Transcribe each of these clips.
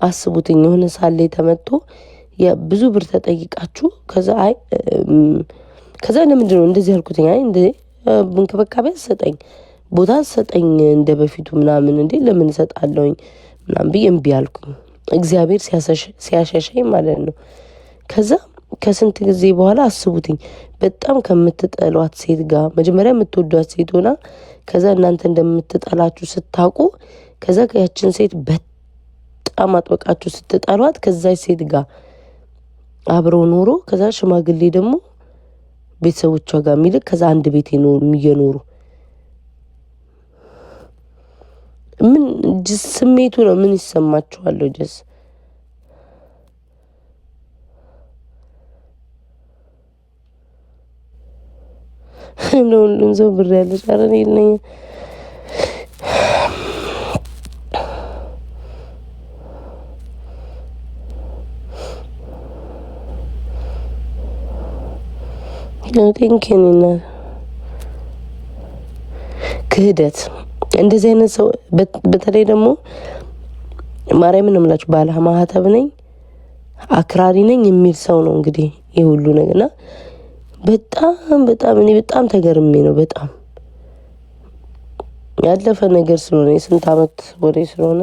አስቡትኝ የሆነ ሳለ ተመቶ ብዙ ብር ተጠይቃችሁ ከዛ ለምንድን ነው እንደዚህ ያልኩትኝ? አይ እንደ እንክብካቤ አትሰጠኝ ቦታ አትሰጠኝ እንደ በፊቱ ምናምን እንዴ ለምን እሰጣለሁኝ ምናምን ብዬ እምቢ አልኩኝ። እግዚአብሔር ሲያሸሸኝ ማለት ነው። ከዛ ከስንት ጊዜ በኋላ አስቡትኝ በጣም ከምትጠሏት ሴት ጋር መጀመሪያ የምትወዷት ሴት ሆና ከዛ እናንተ እንደምትጠላችሁ ስታውቁ ከዛ ያችን ሴት በጣም አጥብቃችሁ ስትጠሏት ከዛች ሴት ጋር አብረው ኖሮ ከዛ ሽማግሌ ደግሞ ቤተሰቦቿ ጋር የሚልክ ከዛ አንድ ቤት እየኖሩ ምን ስሜቱ ነው? ምን ይሰማችኋል? ጀስ ለሁሉም ሰው ብር ያለች አረን የለኝ ቴንኪንና ክህደት እንደዚህ አይነት ሰው በተለይ ደግሞ ማርያምን እምላችሁ ባለ ማህተብ ነኝ አክራሪ ነኝ የሚል ሰው ነው እንግዲህ ይሄ ሁሉ ነገርና በጣም እኔ በጣም ተገርሜ ነው። በጣም ያለፈ ነገር ስለሆነ የስንት አመት ወሬ ስለሆነ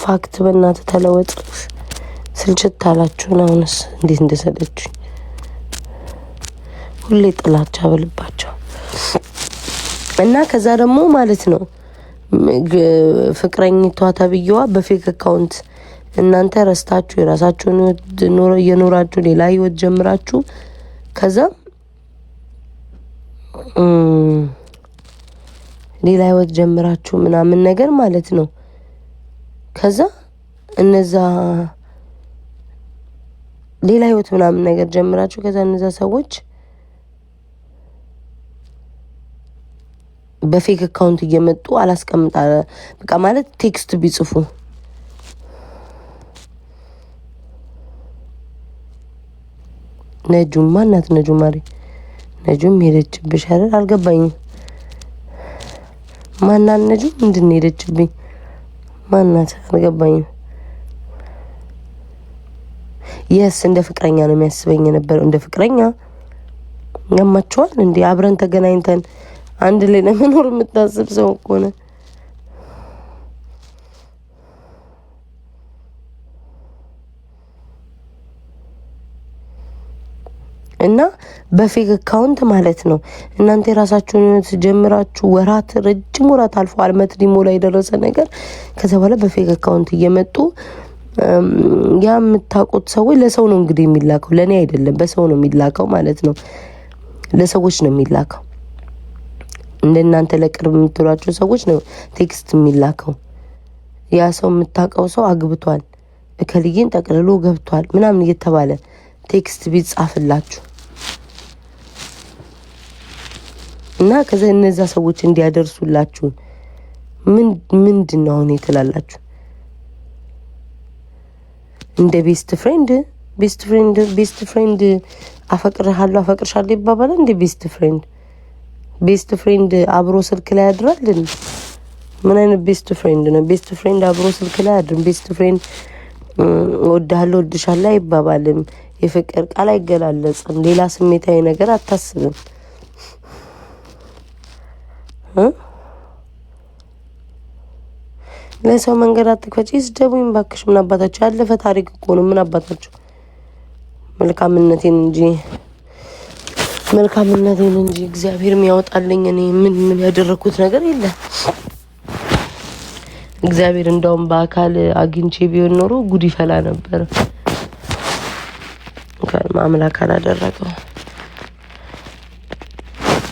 ፋክት በእናት ተለወጥ ስልችት አላችሁን? አሁንስ እንዴት እንደሰለችኝ ሁሌ ጥላቻ በልባቸው እና ከዛ ደግሞ ማለት ነው ፍቅረኝቷ ተብዬዋ በፌክ አካውንት እናንተ ረስታችሁ የራሳችሁን እየኖራችሁ ሌላ ህይወት ጀምራችሁ ከዛ ሌላ ህይወት ጀምራችሁ ምናምን ነገር ማለት ነው። ከዛ እነዛ ሌላ ህይወት ምናምን ነገር ጀምራችሁ ከዛ እነዛ ሰዎች በፌክ አካውንት እየመጡ አላስቀምጣ በቃ ማለት ቴክስት ቢጽፉ ነጁም ማናት ነጁም ማሪ ነጁም ሄደችብሽ አይደል? አልገባኝም። ማናት ነጁም ምንድን ነው ሄደችብኝ? ማናት አልገባኝም። የስ እንደ ፍቅረኛ ነው የሚያስበኝ የነበረው እንደ ፍቅረኛ ያማቸዋል እንዴ? አብረን ተገናኝተን አንድ ላይ ለመኖር የምታስብ ሰው ሆነ እና በፌክ አካውንት ማለት ነው እናንተ የራሳችሁን ጀምራችሁ ወራት ረጅም ወራት አልፎ አልመት ዲሞላ የደረሰ ነገር ከዛ በኋላ በፌክ አካውንት እየመጡ ያ የምታውቁት ሰዎች ለሰው ነው እንግዲህ የሚላከው ለኔ አይደለም በሰው ነው የሚላከው ማለት ነው ለሰዎች ነው የሚላከው እንደናንተ ለቅርብ የምትሏቸው ሰዎች ነው ቴክስት የሚላከው ያ ሰው የምታውቀው ሰው አግብቷል እከልይን ጠቅልሎ ገብቷል ምናምን እየተባለ ቴክስት ቢጻፍላችሁ እና ከዛ እነዛ ሰዎች እንዲያደርሱላችሁ ምንድነው ነው ትላላችሁ እንደ ቤስት ፍሬንድ አፈቅርሃለሁ አፈቅርሻለሁ ይባባላል እንደ ቤስት ፍሬንድ አብሮ ስልክ ላይ ያድራል ምን አይነት ቤስት ፍሬንድ ነው ቤስት ፍሬንድ አብሮ ስልክ ላይ ያድር ቤስት ፍሬንድ ወዳለው ወድሻለሁ አይባባልም የፍቅር ቃል አይገላለጽም ሌላ ስሜታዊ ነገር አታስብም ለሰው መንገድ አትክፈጪስ ደቡኝ ባክሽ ምን አባታችሁ ያለፈ ታሪክ እኮ ነው ምን አባታችሁ መልካምነቴን እንጂ እግዚአብሔር የሚያወጣልኝ እኔ ምን ያደረኩት ነገር የለም እግዚአብሔር እንደውም በአካል አግኝቼ ቢሆን ኖሮ ጉድ ይፈላ ነበር አምላክ አላደረገው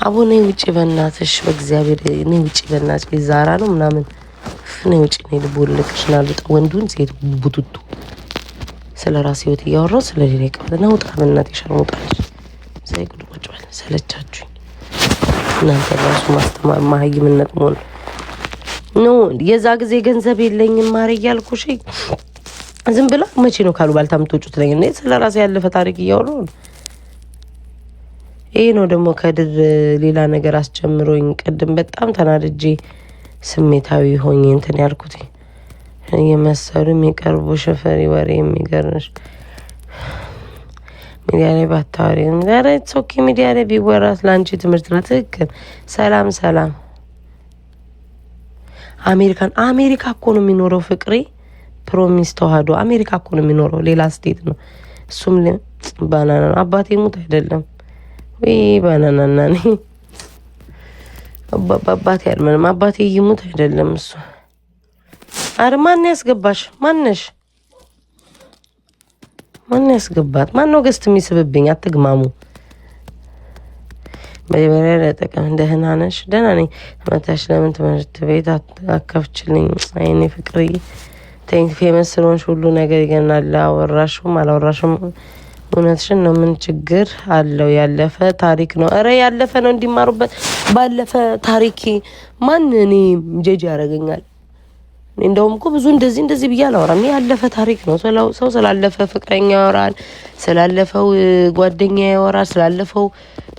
አቡነ ውጪ በእናትሽ በእግዚአብሔር እኔ ውጪ በእናትሽ ዛራ ነው ምናምን እኔ ውጪ ነኝ ልቦልክሽና ልጣ ወንዱን ሴት ቡቱቱ ስለራሴ ህይወት እያወራሁ ስለሌላ ቀበለና ውጣ በእናትሽ ሸርሙጣለሽ ሳይቁድ ቁጭ በል ሰለቻችሁኝ እናንተ ራሱ ማስተማር ማህይምነት ሞን ነው የዛ ጊዜ ገንዘብ የለኝም ማር እያልኩሽ ዝም ብላ መቼ ነው ካሉ ባልታምቶቹት ለኝ ስለራሴ ያለፈ ታሪክ እያወራሁ ይሄ ነው ደግሞ ከድር ሌላ ነገር አስጨምሮኝ ቅድም በጣም ተናድጄ ስሜታዊ ሆኜ እንትን ያልኩት የመሰሉ የሚቀርቡ ሸፈሪ ወሬ የሚገርምሽ ሚዲያ ላይ ባታወሪ ኦኬ ሚዲያ ላይ ቢወራስ ለአንቺ ትምህርት ነው። ትክክል። ሰላም አሜሪካ እኮ ነው የሚኖረው ፍቅሬ ፕሮሚስ ተዋህዶ አሜሪካ እኮ ነው የሚኖረው ሌላ ስቴት ነው እሱም ባናና አባቴ ሙት አይደለም ወይ ባናናና ነኝ አባቴ አይደለም አባቴ ይሙት አይደለም እሱ አረ ማን ያስገባሽ ማነሽ ማን ያስገባት ማን ነው ገስት የሚስብብኝ አትግማሙ በየበረ ለጠቀም ደህና ነሽ ደህና ነኝ ተመታሽ ለምን ትምህርት ቤት አከፍችልኝ አይኔ ፍቅርዬ ቴንክ ፌመስ ስለሆንሽ ሁሉ ነገር ይገናል አወራሽም አላወራሽም እውነትሽን ነው ምን ችግር አለው ያለፈ ታሪክ ነው አረ ያለፈ ነው እንዲማሩበት ባለፈ ታሪክ ማን እኔ ጀጅ ያረጋኛል እንደውም እኮ ብዙ እንደዚህ ብያለሁ አወራም ያለፈ ታሪክ ነው ሰው ስላለፈ ፍቅረኛ ያወራል ስላለፈው ጓደኛ ያወራል ስላለፈው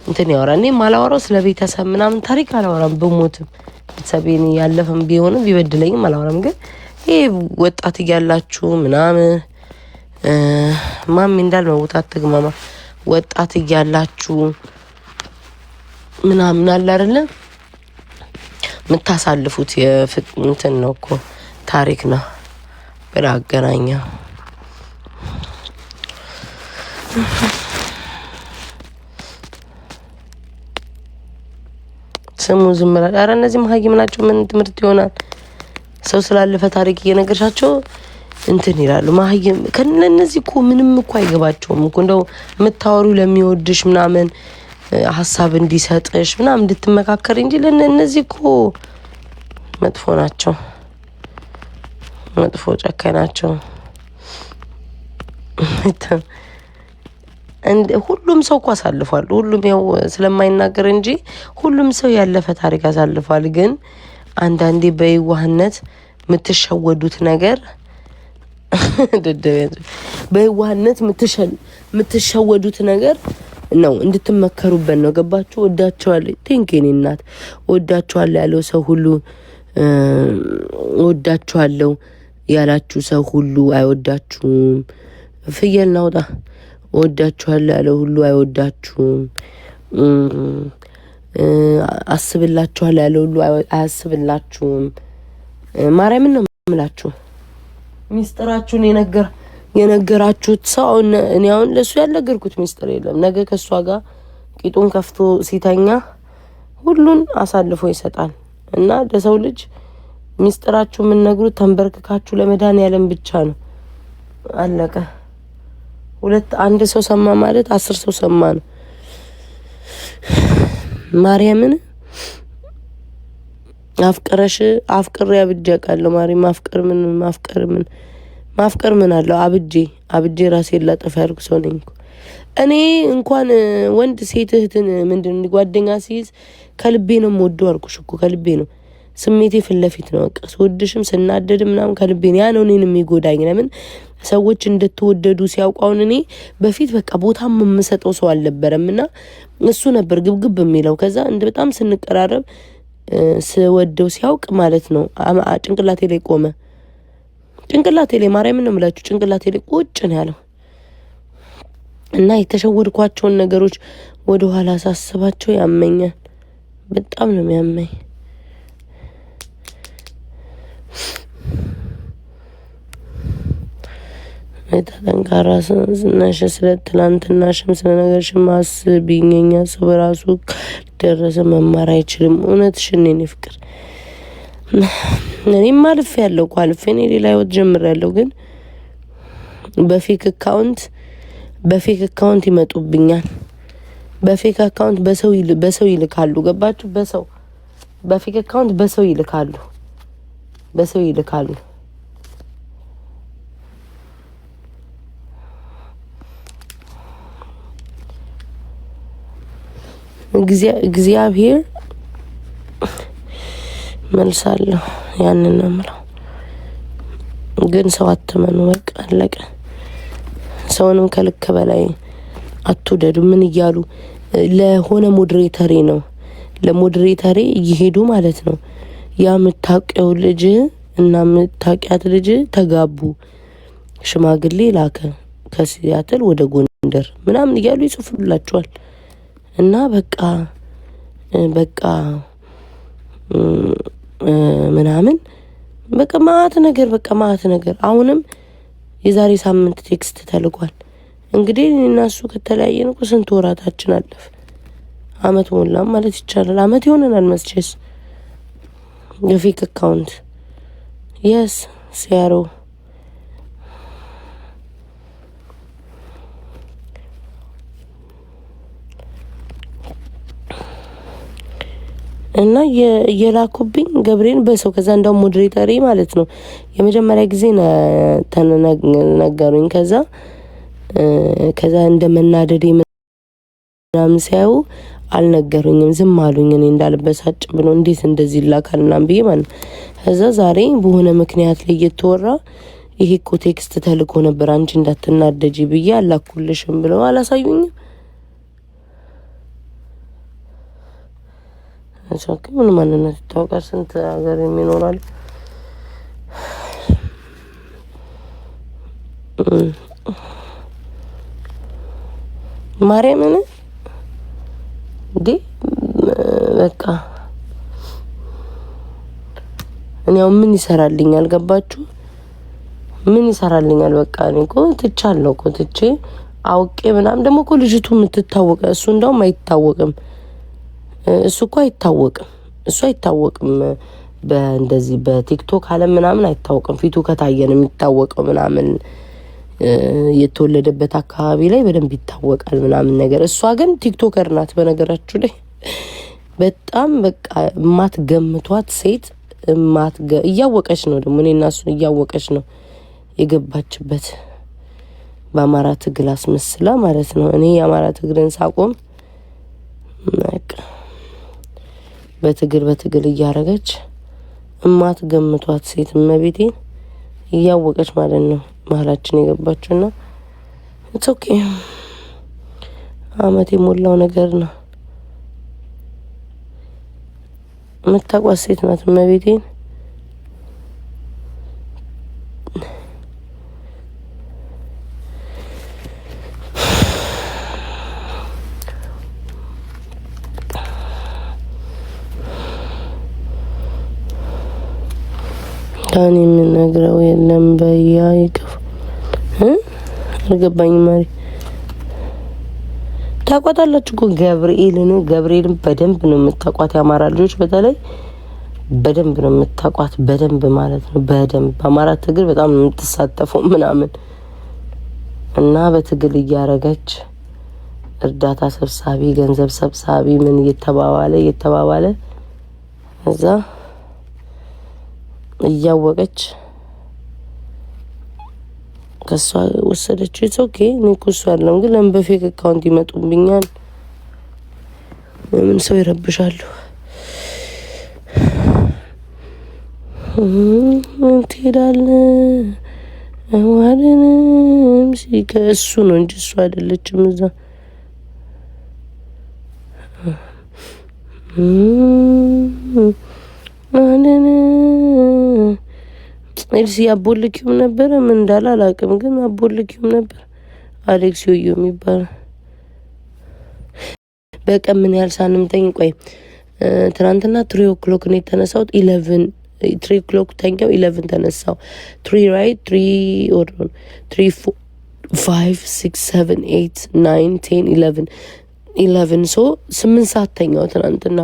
እንትን ያወራል እኔ ማላወራው ስለ ቤተሰብ ምናምን ታሪክ አላወራም በሞትም ቤተሰቤን ያለፈም ቢሆንም ቢበድለኝም አላወራም ግን ይሄ ወጣት እያላችሁ ምናምን ማሚ እንዳልመውት አትግማማ ወጣት እያላችሁ ምናምን አለ አይደለ ምታሳልፉት እንትን ነው እኮ ታሪክ ነው ብላ አገናኛ ስሙ ዝም ብላ አረ እነዚህ መሀይም ናቸው ምን ትምህርት ይሆናል ሰው ስላለፈ ታሪክ እየነገርሻቸው እንትን ይላሉ መሀይም ከነዚህ እኮ ምንም እኮ አይገባቸውም እኮ እንደው የምታወሩ ለሚወድሽ ምናምን ሀሳብ እንዲሰጥሽ ምናምን እንድትመካከር እንጂ ለነዚህ እኮ መጥፎ ናቸው መጥፎ ጨካኝ ናቸው ሁሉም ሰው እኮ አሳልፏል ሁሉም ያው ስለማይናገር እንጂ ሁሉም ሰው ያለፈ ታሪክ አሳልፏል ግን አንዳንዴ በይዋህነት የምትሸወዱት ነገር በይዋህነት የምትሸወዱት ነገር ነው እንድትመከሩበት ነው ገባችሁ ወዳቸዋለሁ ቴንኬኒ እናት ወዳቸዋለሁ ያለው ሰው ሁሉ ወዳቸዋለሁ ያላችሁ ሰው ሁሉ አይወዳችሁም ፍየል ናውጣ ወዳችኋለሁ ያለው ሁሉ አይወዳችሁም አስብላችኋለሁ ያለው ሁሉ አያስብላችሁም ማርያምን ነው የምላችሁ ሚስጥራችሁን የነገራችሁት ሰው እኔ አሁን ለሱ ያልነገርኩት ሚስጥር የለም ነገ ከሷ ጋር ቂጡን ከፍቶ ሲተኛ ሁሉን አሳልፎ ይሰጣል እና ለሰው ልጅ ሚስጥራችሁ ምን ነግሩት ተንበርክካችሁ ለመድኃኒዓለም ብቻ ነው አለቀ አንድ ሰው ሰማ ማለት 10 ሰው ሰማ ነው ማርያምን አፍቅሬ አብጀቃለሁ ማሪ ማፍቀር ምን አለው አብጄ ራሴን ላጠፋ ያልኩ ሰው ነኝ እኔ እንኳን ወንድ ሴት እህትን ምንድን ጓደኛ ሲይዝ ከልቤ ነው የምወደው አልኩሽ እኮ ከልቤ ነው ስሜቴ ፍለፊት ነው በቃ ስወድሽም ስናደድም ምናምን ከልቤ ነው ያ ነው እኔን የሚጎዳኝ ለምን ሰዎች እንደተወደዱ ሲያውቃውን እኔ በፊት በቃ ቦታም የምሰጠው ሰው አልነበረምና እሱ ነበር ግብግብ የሚለው ከዛ በጣም ስንቀራረብ ስወደው ሲያውቅ ማለት ነው ጭንቅላቴ ላይ ቆመ ጭንቅላቴ ላይ ማርያምን ነው የምላችሁ ጭንቅላቴ ላይ ቁጭ ነው ያለው እና የተሸወድኳቸውን ነገሮች ወደ ኋላ ሳስባቸው ያመኛል በጣም ነው የሚያመኝ ጠንካራ ነሽ ስለ ትላንትናሽም ስለ ነገርሽም አስቢኝ ሰው በራሱ ደረሰ መማር አይችልም እውነትሽን የኔ ፍቅር እኔም አልፌያለሁ እኮ እኔ ሌላ ህይወት ጀምሬያለሁ ግን በፌክ አካውንት ይመጡብኛል በፌክ አካውንት በሰው ይልካሉ ገባችሁ በፌክ አካውንት በሰው ይልካሉ እግዚአብሔር መልሳለሁ ያንን ነው የምለው ግን ሰው አትመኑ በቃ አለቀ ሰውንም ከልክ በላይ አትውደዱ ምን እያሉ ለሆነ ሞዴሬተሪ ነው ለሞዴሬተሪ እየሄዱ ማለት ነው የምታውቀው ልጅ እና የምታውቂያት ልጅ ተጋቡ ሽማግሌ ላከ ከሲያትል ወደ ጎንደር ምናምን እያሉ ይጽፉላቸዋል። እና በቃ ምናምን በቃ ማአት ነገር አሁንም የዛሬ ሳምንት ቴክስት ተልቋል። እንግዲህ እና እሱ ከተለያየን እኮ ስንት ወራታችን አለፈ። አመት ሞላም ማለት ይቻላል። አመት ይሆነናል መስቼስ። የፌክ አካውንት የስ ሲያሮ እና የላኩብኝ ገብሬን በሰው ከዛ እንደው ሞዴሬተሪ ማለት ነው የመጀመሪያ ጊዜ ተነገሩኝ። ከዛ እንደመናደድ ምናምን ሲያዩ አልነገሩኝም፣ ዝም አሉኝ። እኔ እንዳልበሳጭ ብሎ እንዴት እንደዚህ ይላካል ምናምን ብዬ ማለት ነው። ከዛ ዛሬ በሆነ ምክንያት ላይ እየተወራ ይሄ እኮ ቴክስት ተልኮ ነበር አንቺ እንዳትናደጂ ብዬ አላኩልሽም ብለው አላሳዩኝም። እሺ ምን ማንነት ይታወቃል? ስንት ሀገር የሚኖራል። ማርያምን እንዴ በቃ እኔ አሁን ምን ይሰራልኛል? ገባችሁ? ምን ይሰራልኛል? በቃ እኔ እኮ ትቻለሁ እኮ ትቼ አውቄ ምናምን ደግሞ እኮ ልጅቱ የምትታወቀ እሱ እንደውም አይታወቅም። እሱ እኮ አይታወቅም። እሱ አይታወቅም። በእንደዚህ በቲክቶክ አለ ምናምን አይታወቅም። ፊቱ ከታየን የሚታወቀው ምናምን የተወለደበት አካባቢ ላይ በደንብ ይታወቃል ምናምን ነገር። እሷ ግን ቲክቶከር ናት በነገራችሁ ላይ በጣም በቃ ማትገምቷት ሴት እያወቀች ነው ደግሞ እኔና እሱን እያወቀች ነው የገባችበት በአማራ ትግል አስመስላ ማለት ነው። እኔ የአማራ ትግልን ሳቆም በቃ በትግል እያረገች እማትገምቷት ሴት እመቤቴን እያወቀች ማለት ነው መሀላችን የገባችውና ኢትስ ኦኬ አመት የሞላው ነገር ነው። የምታውቋት ሴት ናት እመቤቴን። ዳን የምነግረው የለም በያ ይከፍ አልገባኝም። ማሪ ታቋታላችሁ እኮ ገብርኤልን በደንብ ነው የምታቋት። የአማራ ልጆች በተለይ በደንብ ነው የምታቋት። በደንብ ማለት ነው በደንብ አማራ ትግል በጣም ነው የምትሳተፈው ምናምን እና በትግል እያረገች እርዳታ ሰብሳቢ ገንዘብ ሰብሳቢ ምን እየተባባለ እዛ እያወቀች ከሷ ወሰደችው። ኢትስ ኦኬ እኔ እኮ እሱ አይደለም ግን ለምን በፌክ አካውንት ይመጡብኛል? ምን ሰው ይረብሻሉ? ትሄዳለህ ዋድንም እሱ ነው እንጂ እሱ አይደለችም። እዛ ኤልሲ አቦልኪውም ነበረ ምን እንዳለ አላውቅም፣ ግን አቦልኪውም ነበር አሌክስ ዮዮ የሚባለው። በቀን ምን ያህል ሳንምተኝ ቆይ ትናንትና 3 o'clock ነው የተነሳሁት። 3 o'clock ተኛው 11 ተነሳው። 3 right 3 or 3 5 6 7 8 9 10 11 ሶ 8 ሰዓት ተኛው ትናንትና።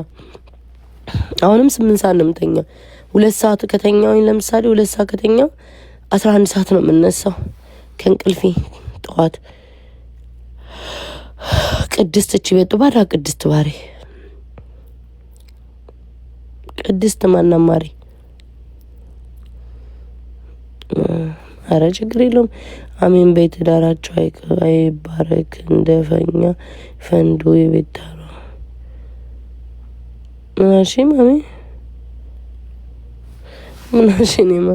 አሁንም 8 ሰዓት ነው የምተኛው። 2 ሰዓት ከተኛውኝ ለምሳሌ 2 ሰዓት ከተኛው 11 ሰዓት ነው የምነሳው ከእንቅልፌ ጠዋት። ቅድስት እቺ በጡ ባዳ ቅድስት ባሪ ቅድስት ማናማሪ አረ ችግር የለውም። አሜን። ቤት ዳራቸው አይባረክ እንደፈኛ ፈንዱ የቤታሩ ምናሺ ማሚ ምናሺ ነማ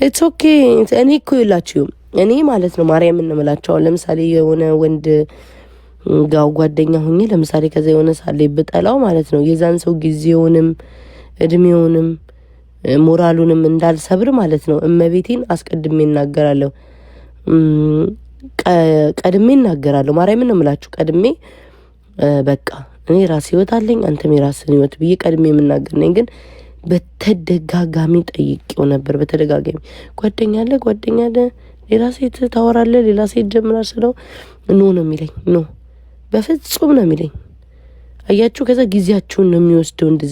ኢትስ ኦኬ። እኔ እኮ ይላችሁ እኔ ማለት ነው ማርያም እንምላቸው ለምሳሌ የሆነ ወንድ ጋው ጓደኛ ሆኜ ለምሳሌ ከዛ የሆነ ሳለ ብጠላው ማለት ነው የዛን ሰው ጊዜውንም እድሜውንም ሞራሉንም እንዳልሰብር ማለት ነው እመቤቴን አስቀድሜ እናገራለሁ። ቀድሜ እናገራለሁ። ማርያምን ነው የምላችሁ። ቀድሜ በቃ እኔ ራሴ ህይወት አለኝ አንተም የራስህን ህይወት ብዬ ቀድሜ የምናገር ነኝ። ግን በተደጋጋሚ ጠይቄው ነበር። በተደጋጋሚ ጓደኛ አለ ሌላ ሴት ታወራለህ ሌላ ሴት ጀምራል ስለው ኖ ነው የሚለኝ። ኖ በፍጹም ነው የሚለኝ። አያችሁ ከዛ ጊዜያችሁን ነው የሚወስደው እንደዚህ